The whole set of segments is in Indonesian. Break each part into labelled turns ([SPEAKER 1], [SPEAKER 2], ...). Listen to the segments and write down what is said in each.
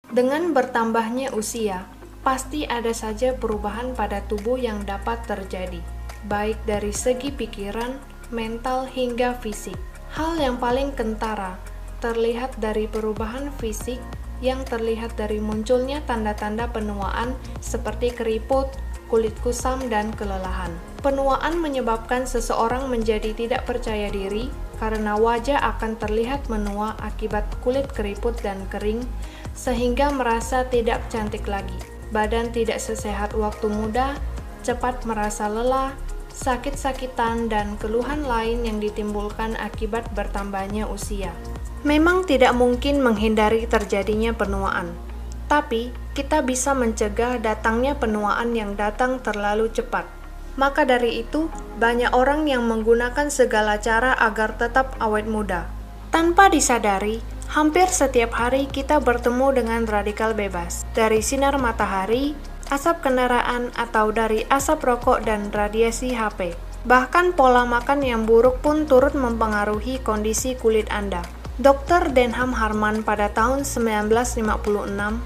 [SPEAKER 1] Dengan bertambahnya usia, pasti ada saja perubahan pada tubuh yang dapat terjadi, baik dari segi pikiran, mental, hingga fisik. Hal yang paling kentara terlihat dari perubahan fisik yang terlihat dari munculnya tanda-tanda penuaan seperti keriput, kulit kusam, dan kelelahan. Penuaan menyebabkan seseorang menjadi tidak percaya diri karena wajah akan terlihat menua akibat kulit keriput dan kering, sehingga merasa tidak cantik lagi. Badan tidak sesehat waktu muda, cepat merasa lelah, sakit-sakitan, dan keluhan lain yang ditimbulkan akibat bertambahnya usia. Memang tidak mungkin menghindari terjadinya penuaan, tapi kita bisa mencegah datangnya penuaan yang datang terlalu cepat. Maka dari itu, banyak orang yang menggunakan segala cara agar tetap awet muda. Tanpa disadari, hampir setiap hari kita bertemu dengan radikal bebas dari sinar matahari, asap kendaraan, atau dari asap rokok dan radiasi HP. Bahkan pola makan yang buruk pun turut mempengaruhi kondisi kulit Anda. Dr. Denham Harman pada tahun 1956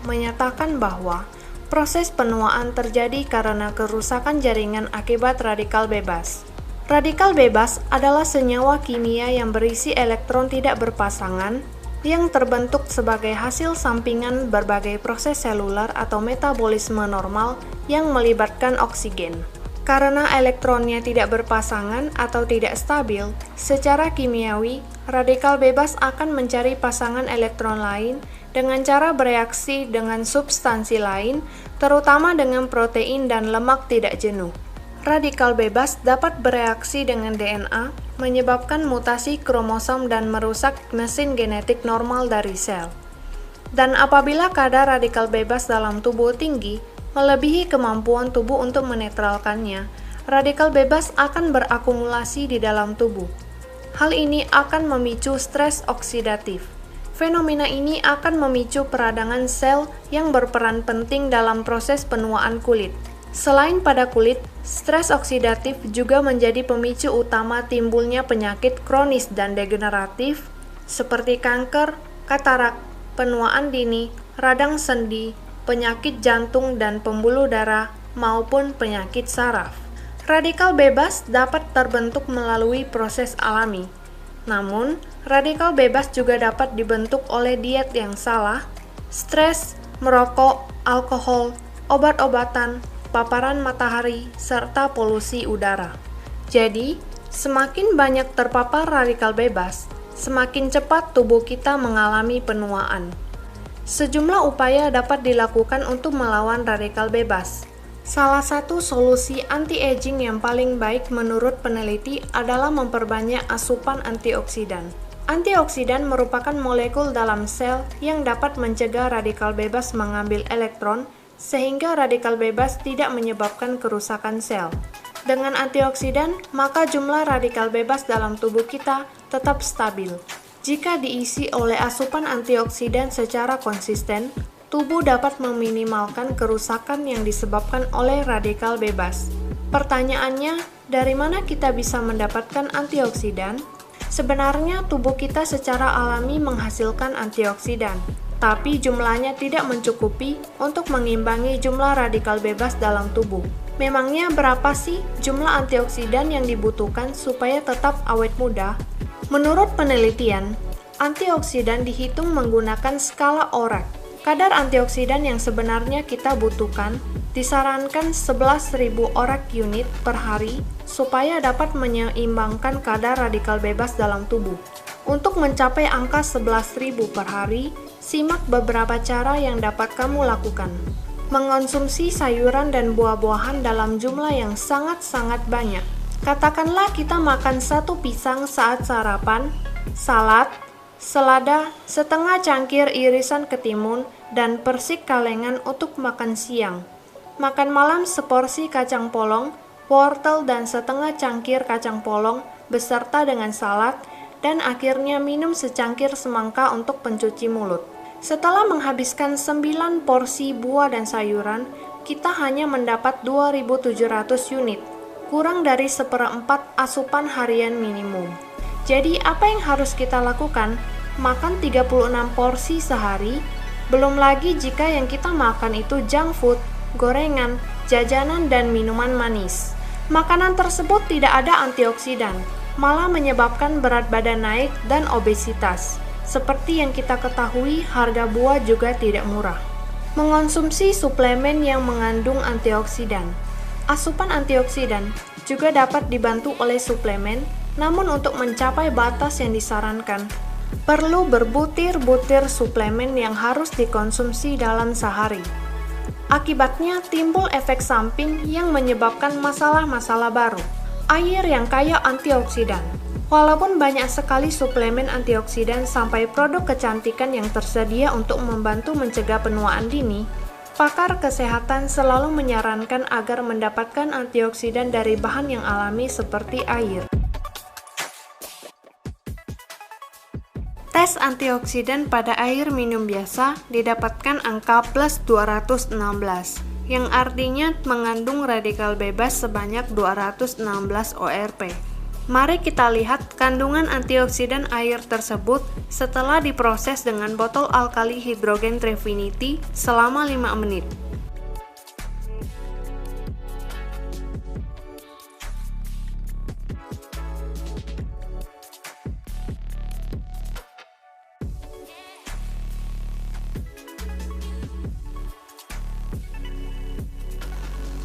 [SPEAKER 1] menyatakan bahwa proses penuaan terjadi karena kerusakan jaringan akibat radikal bebas. Radikal bebas adalah senyawa kimia yang berisi elektron tidak berpasangan yang terbentuk sebagai hasil sampingan berbagai proses selular atau metabolisme normal yang melibatkan oksigen. Karena elektronnya tidak berpasangan atau tidak stabil, secara kimiawi, radikal bebas akan mencari pasangan elektron lain dengan cara bereaksi dengan substansi lain, terutama dengan protein dan lemak tidak jenuh. Radikal bebas dapat bereaksi dengan DNA, menyebabkan mutasi kromosom dan merusak mesin genetik normal dari sel. Dan apabila kadar radikal bebas dalam tubuh tinggi, melebihi kemampuan tubuh untuk menetralkannya, radikal bebas akan berakumulasi di dalam tubuh. Hal ini akan memicu stres oksidatif. Fenomena ini akan memicu peradangan sel yang berperan penting dalam proses penuaan kulit. Selain pada kulit, stres oksidatif juga menjadi pemicu utama timbulnya penyakit kronis dan degeneratif seperti kanker, katarak, penuaan dini, radang sendi, penyakit jantung dan pembuluh darah, maupun penyakit saraf. Radikal bebas dapat terbentuk melalui proses alami. Namun, radikal bebas juga dapat dibentuk oleh diet yang salah, stres, merokok, alkohol, obat-obatan, paparan matahari, serta polusi udara. Jadi, semakin banyak terpapar radikal bebas, semakin cepat tubuh kita mengalami penuaan. Sejumlah upaya dapat dilakukan untuk melawan radikal bebas. Salah satu solusi anti-aging yang paling baik menurut peneliti adalah memperbanyak asupan antioksidan. Antioksidan merupakan molekul dalam sel yang dapat mencegah radikal bebas mengambil elektron, sehingga radikal bebas tidak menyebabkan kerusakan sel. Dengan antioksidan, maka jumlah radikal bebas dalam tubuh kita tetap stabil. Jika diisi oleh asupan antioksidan secara konsisten, tubuh dapat meminimalkan kerusakan yang disebabkan oleh radikal bebas. Pertanyaannya, dari mana kita bisa mendapatkan antioksidan? Sebenarnya tubuh kita secara alami menghasilkan antioksidan, tapi jumlahnya tidak mencukupi untuk mengimbangi jumlah radikal bebas dalam tubuh. Memangnya berapa sih jumlah antioksidan yang dibutuhkan supaya tetap awet muda? Menurut penelitian, antioksidan dihitung menggunakan skala ORAC. Kadar antioksidan yang sebenarnya kita butuhkan disarankan 11.000 ORAC unit per hari supaya dapat menyeimbangkan kadar radikal bebas dalam tubuh. Untuk mencapai angka 11.000 per hari, simak beberapa cara yang dapat kamu lakukan. Mengonsumsi sayuran dan buah-buahan dalam jumlah yang sangat-sangat banyak. Katakanlah kita makan 1 pisang saat sarapan, salad, selada, setengah cangkir irisan ketimun, dan persik kalengan untuk makan siang. Makan malam seporsi kacang polong, wortel, dan setengah cangkir kacang polong beserta dengan salad, dan akhirnya minum secangkir semangka untuk pencuci mulut. Setelah menghabiskan 9 porsi buah dan sayuran, kita hanya mendapat 2.700 unit, kurang dari 1/4 asupan harian minimum. Jadi apa yang harus kita lakukan? Makan 36 porsi sehari, Belum lagi jika yang kita makan itu junk food, gorengan, jajanan, dan minuman manis. Makanan tersebut tidak ada antioksidan, malah menyebabkan berat badan naik dan obesitas. Seperti yang kita ketahui, harga buah juga tidak murah. Mengonsumsi suplemen yang mengandung antioksidan. Asupan antioksidan juga dapat dibantu oleh suplemen, namun untuk mencapai batas yang disarankan, perlu berbutir-butir suplemen yang harus dikonsumsi dalam sehari. Akibatnya timbul efek samping yang menyebabkan masalah-masalah baru. Air yang kaya antioksidan. Walaupun banyak sekali suplemen antioksidan sampai produk kecantikan yang tersedia untuk membantu mencegah penuaan dini, pakar kesehatan selalu menyarankan agar mendapatkan antioksidan dari bahan yang alami seperti air. Tes antioksidan pada air minum biasa didapatkan angka plus 216, yang artinya mengandung radikal bebas sebanyak 216 ORP. Mari kita lihat kandungan antioksidan air tersebut setelah diproses dengan botol alkali hidrogen Trifinity selama 5 menit.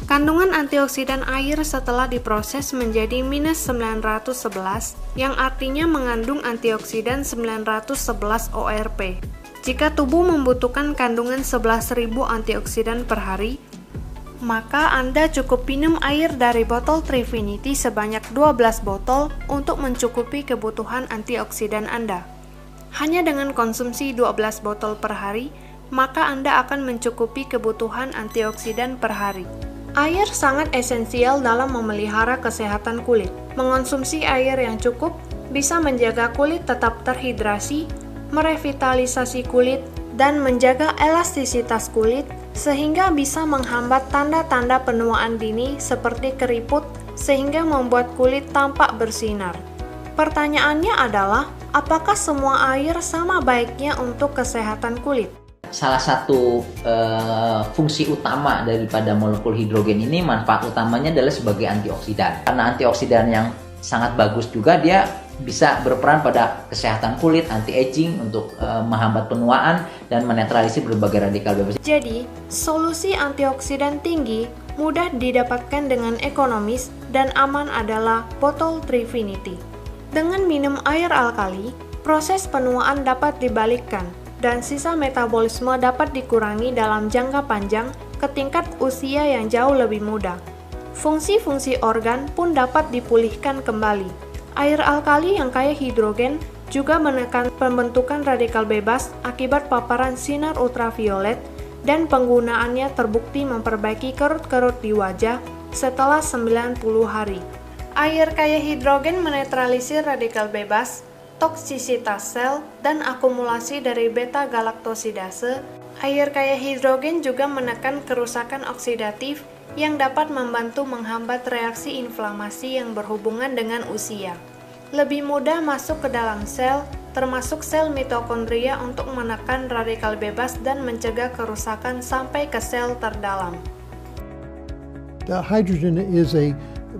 [SPEAKER 1] Kandungan antioksidan air setelah diproses menjadi minus 911, yang artinya mengandung antioksidan 911 ORP. Jika tubuh membutuhkan kandungan 11.000 antioksidan per hari, maka Anda cukup minum air dari botol Trifinity sebanyak 12 botol untuk mencukupi kebutuhan antioksidan Anda. Hanya dengan konsumsi 12 botol per hari, maka Anda akan mencukupi kebutuhan antioksidan per hari. Air sangat esensial dalam memelihara kesehatan kulit. Mengonsumsi air yang cukup bisa menjaga kulit tetap terhidrasi, merevitalisasi kulit, dan menjaga elastisitas kulit sehingga bisa menghambat tanda-tanda penuaan dini seperti keriput sehingga membuat kulit tampak bersinar. Pertanyaannya adalah, apakah semua air sama baiknya untuk kesehatan kulit?
[SPEAKER 2] Salah satu fungsi utama daripada molekul hidrogen ini, manfaat utamanya adalah sebagai antioksidan. Karena antioksidan yang sangat bagus juga, dia bisa berperan pada kesehatan kulit, anti-aging, untuk menghambat penuaan dan menetralisir berbagai radikal bebas.
[SPEAKER 1] Jadi, solusi antioksidan tinggi mudah didapatkan dengan ekonomis dan aman adalah botol Trifinity. Dengan minum air alkali, proses penuaan dapat dibalikkan dan sisa metabolisme dapat dikurangi dalam jangka panjang ke tingkat usia yang jauh lebih muda. Fungsi-fungsi organ pun dapat dipulihkan kembali. Air alkali yang kaya hidrogen juga menekan pembentukan radikal bebas akibat paparan sinar ultraviolet, dan penggunaannya terbukti memperbaiki kerut-kerut di wajah setelah 90 hari. Air kaya hidrogen menetralisir radikal bebas, toksisitas sel, dan akumulasi dari beta-galaktosidase. Air kaya hidrogen juga menekan kerusakan oksidatif yang dapat membantu menghambat reaksi inflamasi yang berhubungan dengan usia. Lebih mudah masuk ke dalam sel, termasuk sel mitokondria, untuk menekan radikal bebas dan mencegah kerusakan sampai ke sel terdalam.
[SPEAKER 3] Hydrogen is a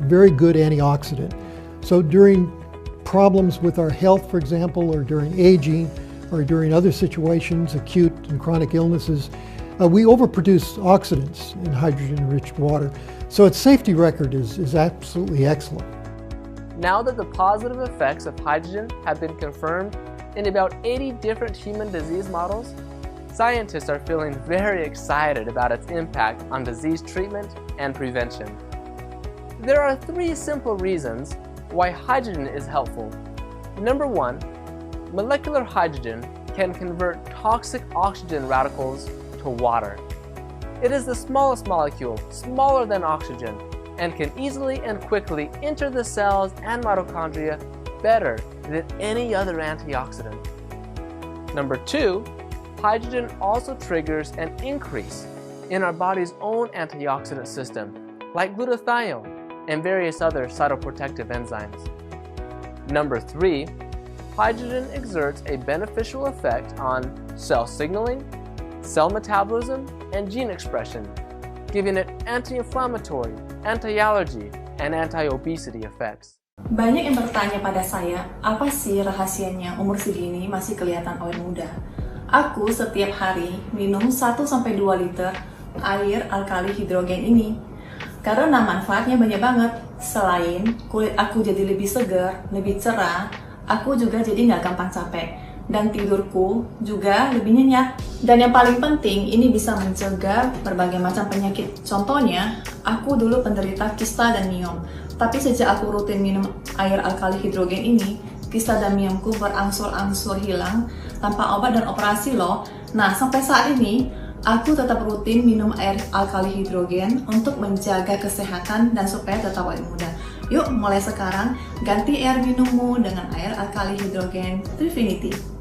[SPEAKER 3] very good antioxidant. So during problems with our health, for example, or during aging, or during other situations, acute and chronic illnesses, we overproduce oxidants in hydrogen-enriched water. So its safety record is absolutely excellent.
[SPEAKER 4] Now that the positive effects of hydrogen have been confirmed in about 80 different human disease models, scientists are feeling very excited about its impact on disease treatment and prevention. There are 3 simple reasons why hydrogen is helpful. Number 1, molecular hydrogen can convert toxic oxygen radicals to water. It is the smallest molecule, smaller than oxygen, and can easily and quickly enter the cells and mitochondria better than any other antioxidant. Number 2, hydrogen also triggers an increase in our body's own antioxidant system, like glutathione and various other cytoprotective enzymes. Number 3, hydrogen exerts a beneficial effect on cell signaling, cell metabolism, and gene expression, giving it anti-inflammatory, anti-allergy, and anti-obesity effects.
[SPEAKER 5] Banyak yang bertanya pada saya, apa sih rahasianya umur segini masih kelihatan awet muda? Aku setiap hari minum 1-2 liter air alkali hidrogen ini. Karena manfaatnya banyak banget. Selain kulit aku jadi lebih segar, lebih cerah, aku juga jadi nggak gampang capek. Dan tidurku juga lebih nyenyak. Dan yang paling penting, ini bisa mencegah berbagai macam penyakit. Contohnya, aku dulu penderita kista dan miom. Tapi sejak aku rutin minum air alkali hidrogen ini, kista dan miomku berangsur-angsur hilang tanpa obat dan operasi loh. Nah, sampai saat ini, aku tetap rutin minum air alkali hidrogen untuk menjaga kesehatan dan supaya tetap awet muda. Yuk, mulai sekarang, ganti air minummu dengan air alkali hidrogen Trifinity.